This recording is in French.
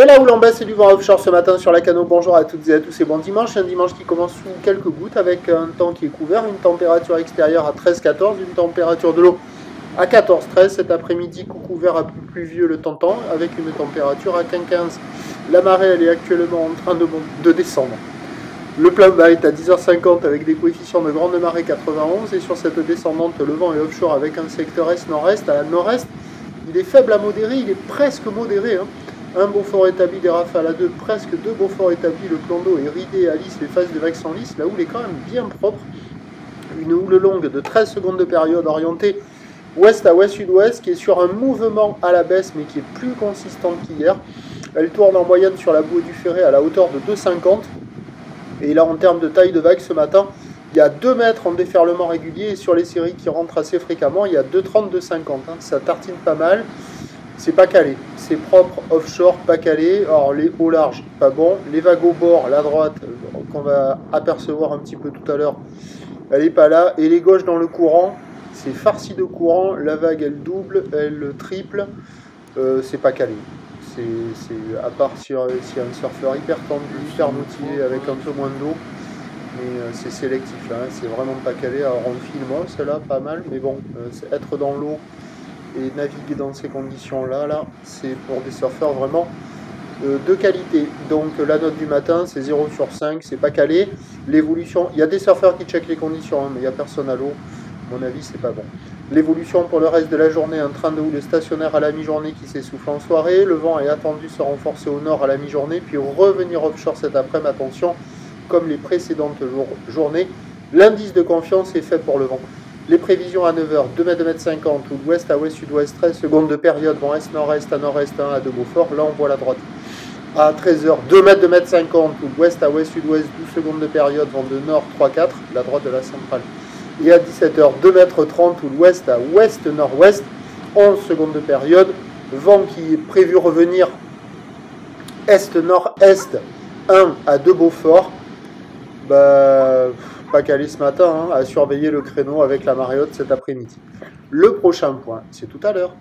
De la houle en baisse et du vent offshore ce matin sur la Cano. Bonjour à toutes et à tous et bon dimanche. Un dimanche qui commence sous quelques gouttes avec un temps qui est couvert, une température extérieure à 13-14, une température de l'eau à 14-13. Cet après-midi, coucou vert à plus pluvieux le temps avec une température à 15-15. La marée elle est actuellement en train de descendre. Le plein bas est à 10h50 avec des coefficients de grande marée 91 et sur cette descendante, le vent est offshore avec un secteur est-nord-est. À nord-est, il est faible à modéré, il est presque modéré. Un Beaufort établi, des rafales à 2, presque 2 Beaufort établis, le plan d'eau est ridé à lisse, les phases de vagues sont lisses, la houle est quand même bien propre. Une houle longue de 13 secondes de période orientée ouest à ouest-sud-ouest qui est sur un mouvement à la baisse mais qui est plus consistante qu'hier. Elle tourne en moyenne sur la bouée du Ferré à la hauteur de 2,50. Et là en termes de taille de vague ce matin, il y a 2 mètres en déferlement régulier et sur les séries qui rentrent assez fréquemment, il y a 2,30, 2,50. Ça tartine pas mal. C'est pas calé, c'est propre, offshore, pas calé. Alors les hauts larges, pas bon. Les vagues au bord, la droite, qu'on va apercevoir un petit peu tout à l'heure, elle est pas là. Et les gauches dans le courant, c'est farci de courant. La vague, elle double, elle triple. C'est pas calé. À part s'il y a un surfeur hyper tendu, hyper motivé, avec un peu moins d'eau. Mais c'est sélectif là, c'est vraiment pas calé. Alors on filme, celle-là, pas mal. Mais bon, être dans l'eau et naviguer dans ces conditions-là, c'est pour des surfeurs vraiment de qualité. Donc la note du matin, c'est 0 sur 5, c'est pas calé. L'évolution, il y a des surfeurs qui checkent les conditions, mais il n'y a personne à l'eau. À mon avis, c'est pas bon. L'évolution pour le reste de la journée, un train de houle stationnaire à la mi-journée qui s'essouffle en soirée. Le vent est attendu se renforcer au nord à la mi-journée, puis revenir offshore cet après-midi. Attention, comme les précédentes journées, l'indice de confiance est fait pour le vent. Les prévisions à 9h, 2 m, 2 m 50, ou d'ouest à ouest, sud-ouest, 13 secondes de période, vent est-nord-est à nord-est, 1 à 2 Beaufort, là on voit la droite. À 13h, 2 m, 2 m 50, ou d'ouest à ouest, sud-ouest, 12 secondes de période, vent de nord, 3-4, la droite de la centrale. Et à 17h, 2 m 30, ou d'ouest à ouest-nord-ouest, 11 secondes de période, vent qui est prévu revenir est-nord-est, 1 à 2 Beaufort. Pas calé ce matin, à surveiller le créneau avec la marée haute cet après-midi. Le prochain point, c'est tout à l'heure.